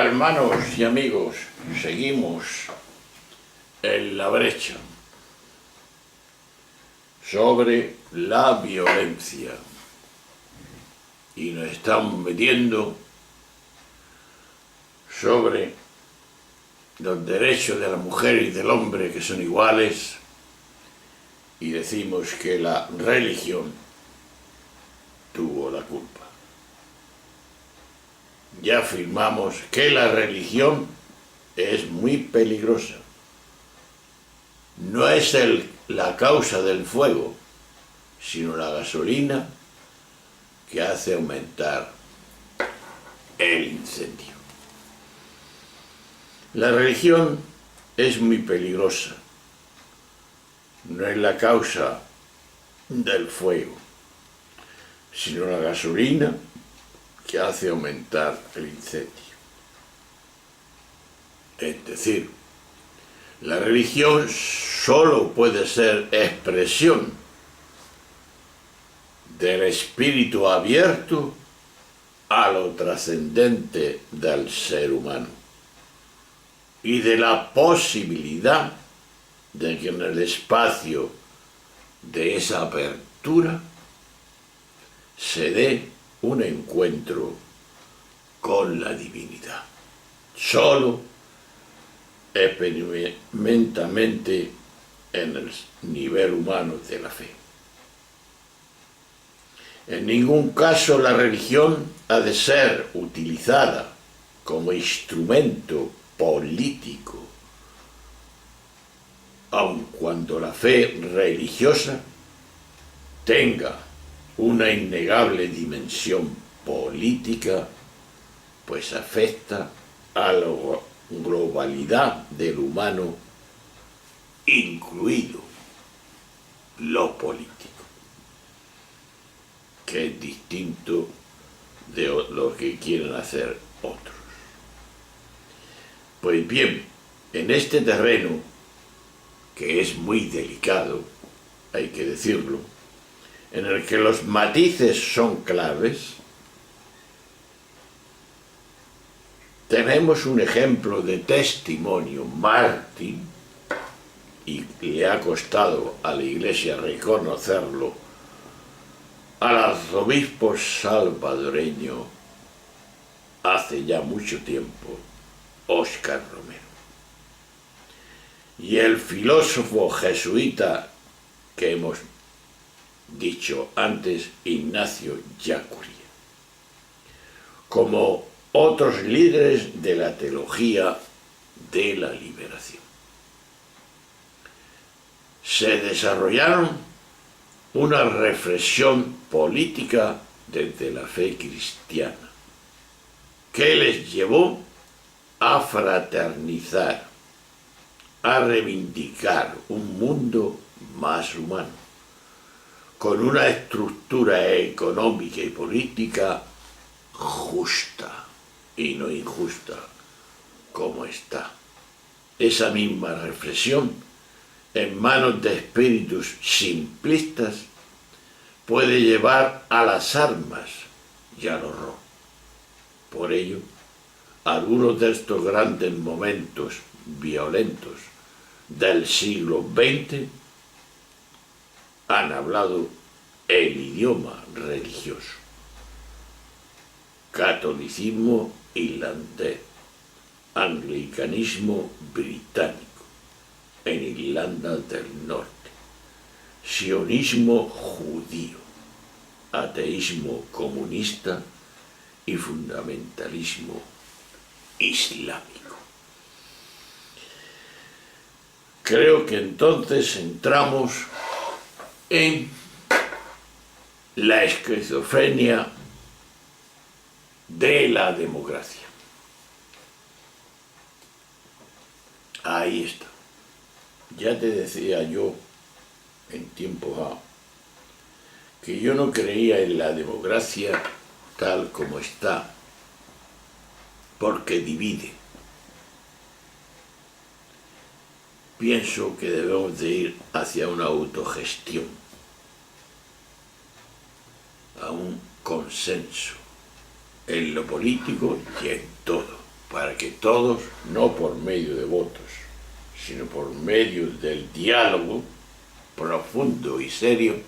Hermanos y amigos, seguimos en la brecha sobre la violencia y nos estamos metiendo sobre los derechos de la mujer y del hombre, que son iguales, y decimos que la religión tuvo la culpa. Ya afirmamos que la religión es muy peligrosa. No es la causa del fuego, sino la gasolina que hace aumentar el incendio. La religión es muy peligrosa. No es la causa del fuego, sino la gasolina que hace aumentar el incendio. Es decir, la religión solo puede ser expresión del espíritu abierto a lo trascendente del ser humano y de la posibilidad de que en el espacio de esa apertura se dé un encuentro con la divinidad. Solo experimentalmente en el nivel humano de la fe. En ningún caso la religión ha de ser utilizada como instrumento político, aun cuando la fe religiosa tenga una innegable dimensión política, pues afecta a la globalidad del humano, incluido lo político, que es distinto de lo que quieren hacer otros. Pues bien, en este terreno, que es muy delicado, hay que decirlo, en el que los matices son claves, tenemos un ejemplo de testimonio mártir, y le ha costado a la Iglesia reconocerlo, al arzobispo salvadoreño hace ya mucho tiempo, Óscar Romero. Y el filósofo jesuita que hemos dicho antes, Ignacio Ellacuría, como otros líderes de la teología de la liberación. Se desarrollaron una reflexión política desde la fe cristiana que les llevó a fraternizar, a reivindicar un mundo más humano, con una estructura económica y política justa y no injusta como está. Esa misma reflexión, en manos de espíritus simplistas, puede llevar a las armas y al horror. Por ello, algunos de estos grandes momentos violentos del siglo XX han hablado el idioma religioso. Catolicismo irlandés, anglicanismo británico en Irlanda del Norte, sionismo judío, ateísmo comunista y fundamentalismo islámico. Creo que entonces entramos en la esquizofrenia de la democracia. Ahí está. Ya te decía yo en tiempo que yo no creía en la democracia tal como está, porque divide. Pienso que debemos de ir hacia una autogestión, a un consenso en lo político y en todo. para que todos, no por medio de votos, sino por medio del diálogo profundo y serio,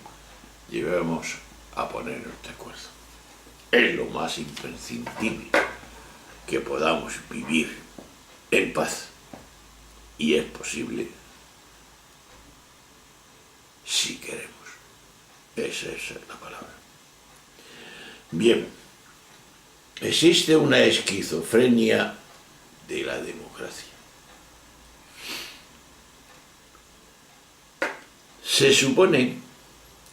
lleguemos a ponernos de acuerdo. Es lo más imprescindible, que podamos vivir en paz. Y es posible si queremos. Esa es la palabra. Bien, existe una esquizofrenia de la democracia. Se supone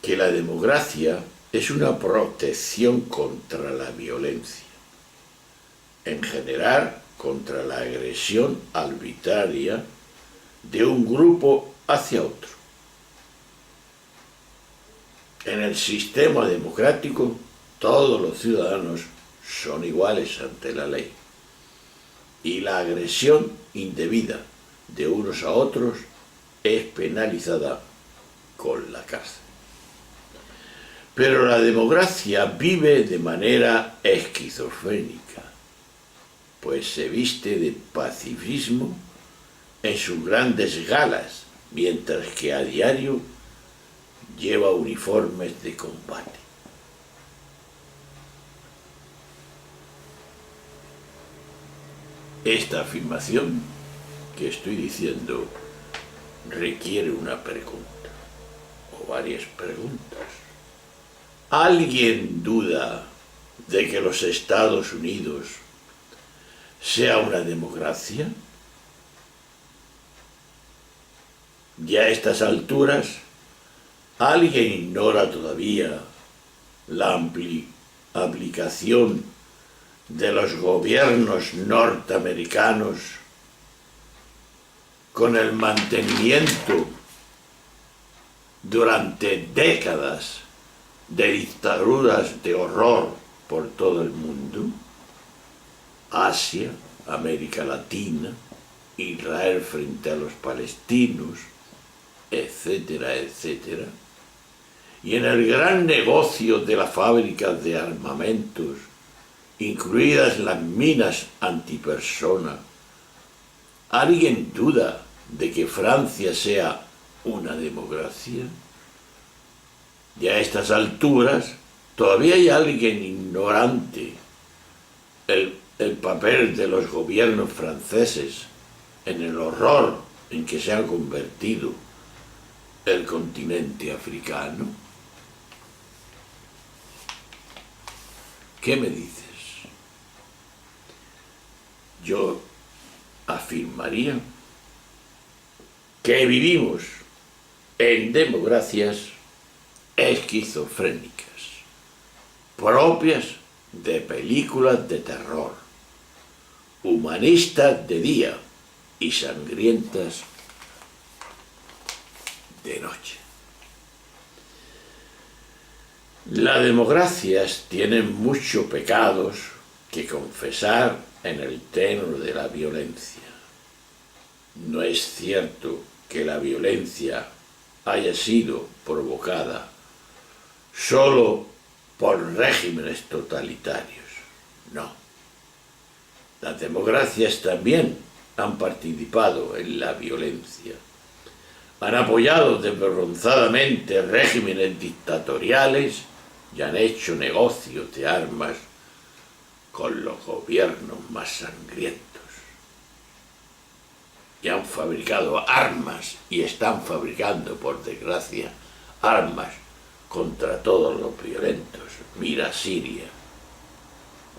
que la democracia es una protección contra la violencia, en general contra la agresión arbitraria de un grupo hacia otro. En el sistema democrático, todos los ciudadanos son iguales ante la ley y la agresión indebida de unos a otros es penalizada con la cárcel. Pero la democracia vive de manera esquizofrénica, pues se viste de pacifismo en sus grandes galas, mientras que a diario lleva uniformes de combate. Esta afirmación que estoy diciendo requiere una pregunta, o varias preguntas. ¿Alguien duda de que los Estados Unidos sea una democracia? Ya a estas alturas, ¿alguien ignora todavía la aplicación de los gobiernos norteamericanos con el mantenimiento durante décadas de dictaduras de horror por todo el mundo? Asia, América Latina, Israel frente a los palestinos, etcétera, etcétera. Y en el gran negocio de las fábricas de armamentos, incluidas las minas antipersona, ¿alguien duda de que Francia sea una democracia? Y a estas alturas todavía hay alguien ignorante el papel de los gobiernos franceses en el horror en que se ha convertido el continente africano. ¿Qué me dices? Yo afirmaría que vivimos en democracias esquizofrénicas, propias de películas de terror, humanistas de día y sangrientas de noche. Las democracias tienen muchos pecados que confesar en el tenor de la violencia. No es cierto que la violencia haya sido provocada solo por regímenes totalitarios. No. Las democracias también han participado en la violencia. Han apoyado desvergonzadamente regímenes dictatoriales y han hecho negocios de armas con los gobiernos más sangrientos. Y han fabricado armas y están fabricando, por desgracia, armas contra todos los violentos. Mira Siria,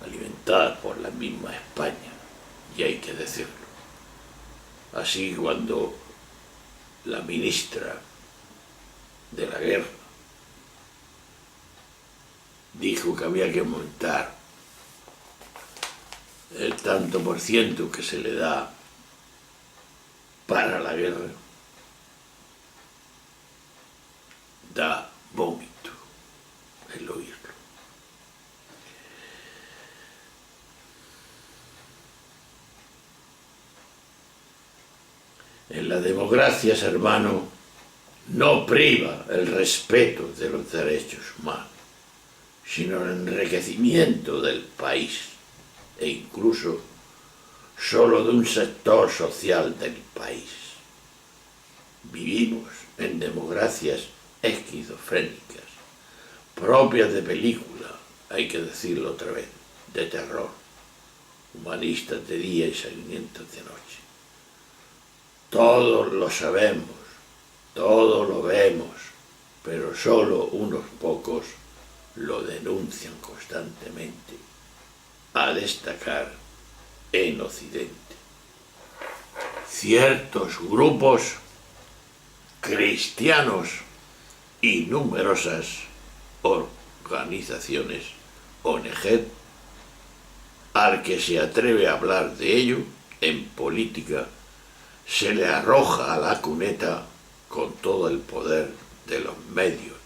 alimentada por la misma España, y hay que decirlo. Así cuando la ministra de la guerra dijo que había que montar el tanto por ciento que se le da para la guerra, da vómito el oírlo. En las democracias, hermano, no priva el respeto de los derechos humanos, sino el enriquecimiento del país e incluso solo de un sector social del país. Vivimos en democracias esquizofrénicas, propias de película, hay que decirlo otra vez, de terror, humanistas de día y sangrientos de noche. Todos lo sabemos, todos lo vemos, pero solo unos pocos lo denuncian constantemente, a destacar en Occidente. Ciertos grupos cristianos y numerosas organizaciones ONG, al que se atreve a hablar de ello en política, se le arroja a la cuneta con todo el poder de los medios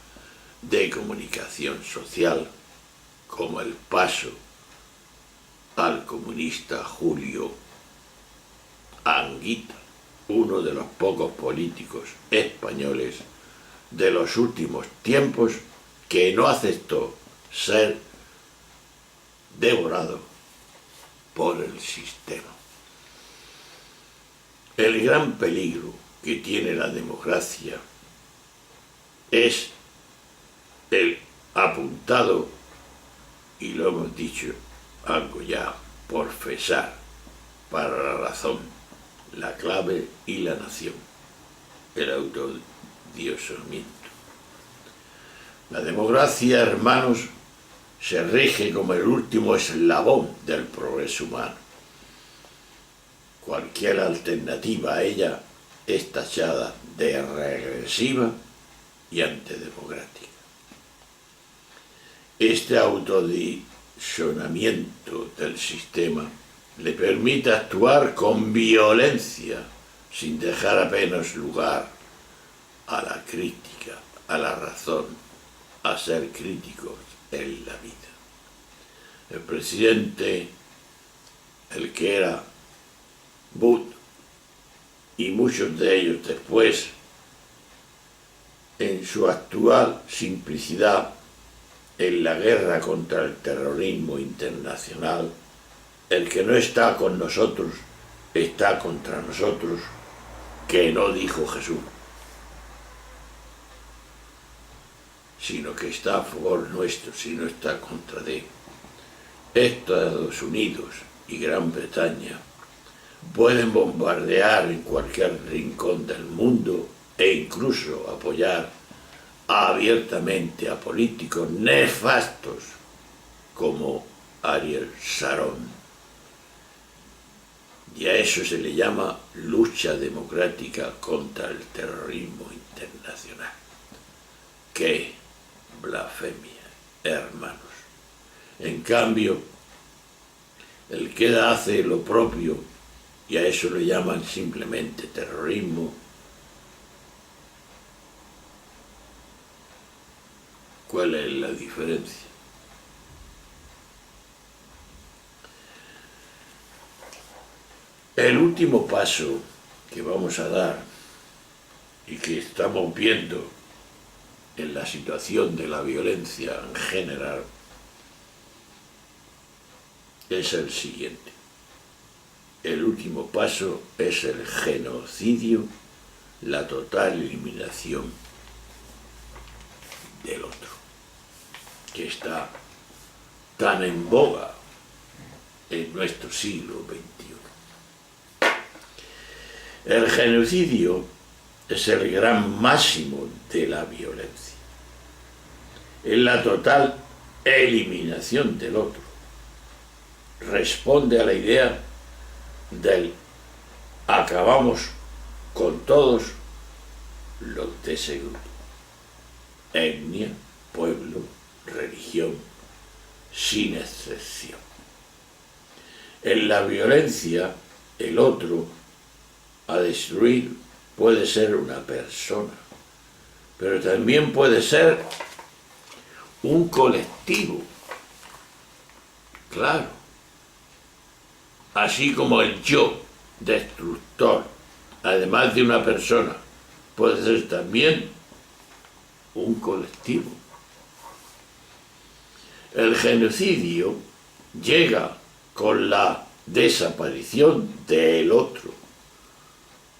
de comunicación social, como el paso al comunista Julio Anguita, uno de los pocos políticos españoles de los últimos tiempos que no aceptó ser devorado por el sistema. El gran peligro que tiene la democracia es el apuntado, y lo hemos dicho algo ya, profesar para la razón, la clave y la nación, el autodiosamiento. La democracia, hermanos, se rige como el último eslabón del progreso humano. Cualquier alternativa a ella es tachada de regresiva y antidemocrática. Este autodimensionamiento del sistema le permite actuar con violencia, sin dejar apenas lugar a la crítica, a la razón, a ser críticos en la vida. El presidente, el que era Bush, y muchos de ellos después, en su actual simplicidad en la guerra contra el terrorismo internacional, el que no está con nosotros, está contra nosotros, que no dijo Jesús, sino que está a favor nuestro, si no está contra de Estados Unidos y Gran Bretaña. Pueden bombardear en cualquier rincón del mundo e incluso apoyar abiertamente a políticos nefastos como Ariel Sharon. Y a eso se le llama lucha democrática contra el terrorismo internacional. ¡Qué blasfemia, hermanos! En cambio, el que hace lo propio, y a eso le llaman simplemente terrorismo, ¿cuál es la diferencia? El último paso que vamos a dar y que estamos viendo en la situación de la violencia en general es el siguiente. El último paso es el genocidio, la total eliminación del otro, que está tan en boga en nuestro siglo XXI. El genocidio es el gran máximo de la violencia. Es la total eliminación del otro. Responde a la idea del acabamos con todos los de ese grupo. Etnia, pueblo, religión, sin excepción. En la violencia, el otro a destruir puede ser una persona, pero también puede ser un colectivo, claro, así como el yo destructor, además de una persona, puede ser también un colectivo. El genocidio llega con la desaparición del otro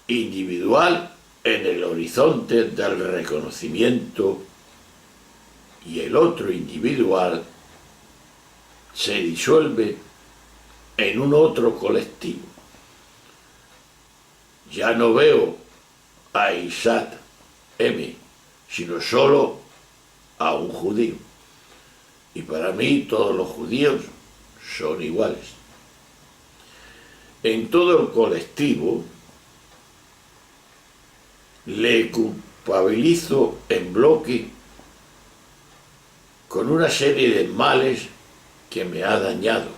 individual en el horizonte del reconocimiento, y el otro individual se disuelve en un otro colectivo. Ya no veo a Isaac M., sino solo a un judío. Y para mí todos los judíos son iguales. En todo el colectivo le culpabilizo en bloque con una serie de males que me ha dañado.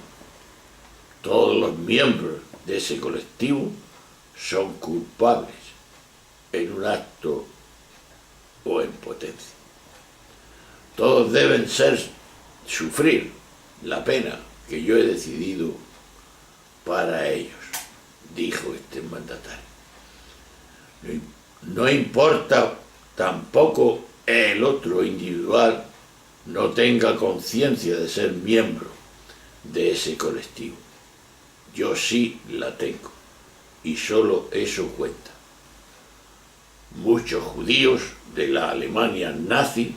Todos los miembros de ese colectivo son culpables en un acto o en potencia. Todos deben sufrir la pena que yo he decidido para ellos, dijo este mandatario. No importa tampoco el otro individual no tenga conciencia de ser miembro de ese colectivo. Yo sí la tengo, y solo eso cuenta. Muchos judíos de la Alemania nazi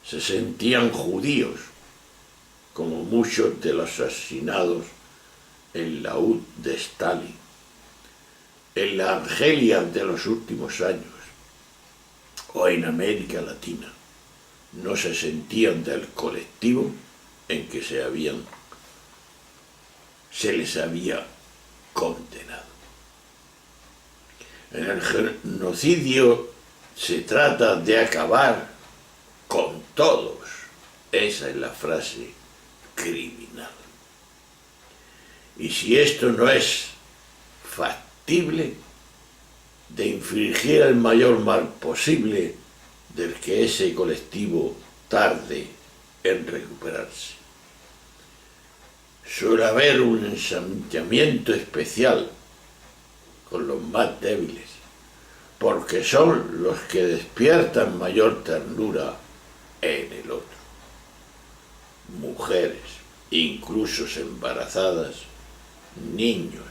se sentían judíos, como muchos de los asesinados en la URSS de Stalin. En la Argelia de los últimos años, o en América Latina, no se sentían del colectivo en que se les había condenado. En el genocidio se trata de acabar con todos. Esa es la frase criminal. Y si esto no es factible, de infligir el mayor mal posible del que ese colectivo tarde en recuperarse. Suele haber un ensanchamiento especial con los más débiles, porque son los que despiertan mayor ternura en el otro. Mujeres, incluso embarazadas, niños,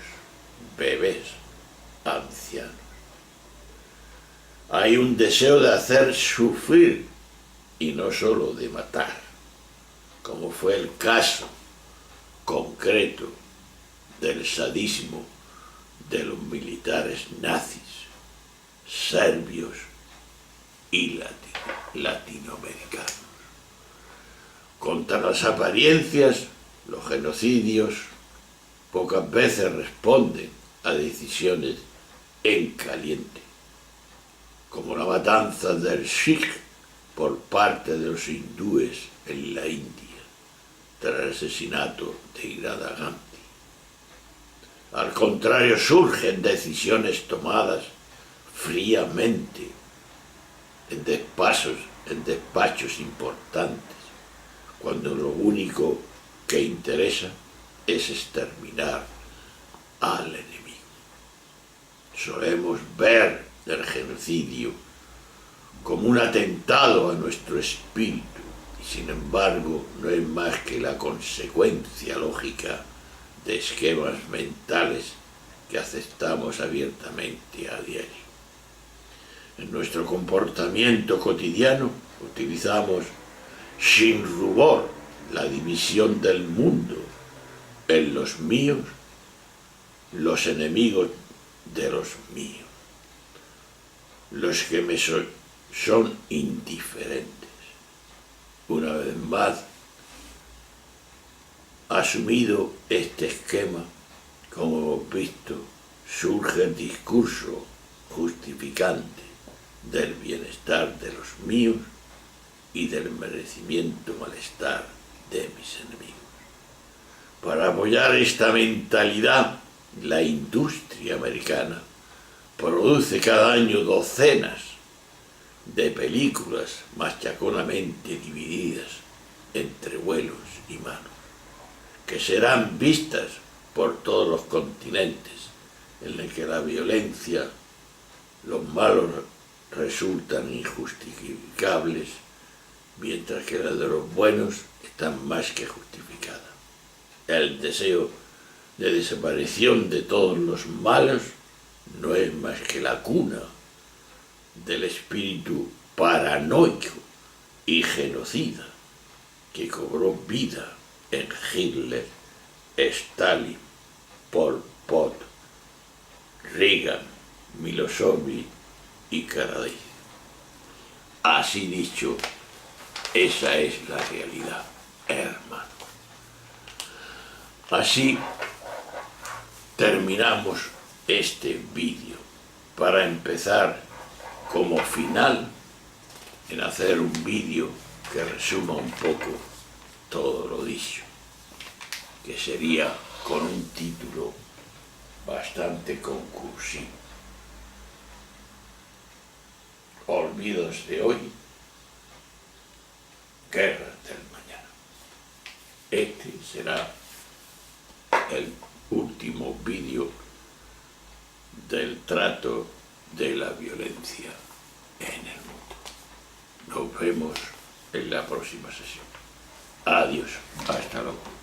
bebés, ancianos. Hay un deseo de hacer sufrir y no solo de matar, como fue el caso concreto del sadismo de los militares nazis, serbios y latinoamericanos. Contra las apariencias, los genocidios pocas veces responden a decisiones en caliente, como la matanza del Sikh por parte de los hindúes en la India, tras el asesinato de Indira Gandhi. Al contrario, surgen decisiones tomadas fríamente en despachos importantes, cuando lo único que interesa es exterminar al enemigo. Solemos ver el genocidio como un atentado a nuestro espíritu, y sin embargo no es más que la consecuencia lógica de esquemas mentales que aceptamos abiertamente a diario. En nuestro comportamiento cotidiano utilizamos sin rubor la división del mundo en los míos, los enemigos de los míos, los que me son indiferentes. Una vez más, asumido este esquema, como hemos visto, surge el discurso justificante del bienestar de los míos y del merecimiento malestar de mis enemigos. Para apoyar esta mentalidad, la industria americana produce cada año docenas de películas machaconamente divididas entre vuelos y manos, que serán vistas por todos los continentes, en el que la violencia, los malos resultan injustificables, mientras que la de los buenos están más que justificada. El deseo de desaparición de todos los malos no es más que la cuna del espíritu paranoico y genocida que cobró vida en Hitler, Stalin, Pol Pot, Reagan, Milosevic y Kennedy. Así dicho, esa es la realidad, hermano. Así terminamos este vídeo para empezar como final en hacer un vídeo que resuma un poco todo lo dicho, que sería con un título bastante conclusivo. Olvidos de hoy, guerras del mañana. Este será el último vídeo del trato de la violencia en el mundo. Nos vemos en la próxima sesión. Adiós, hasta luego.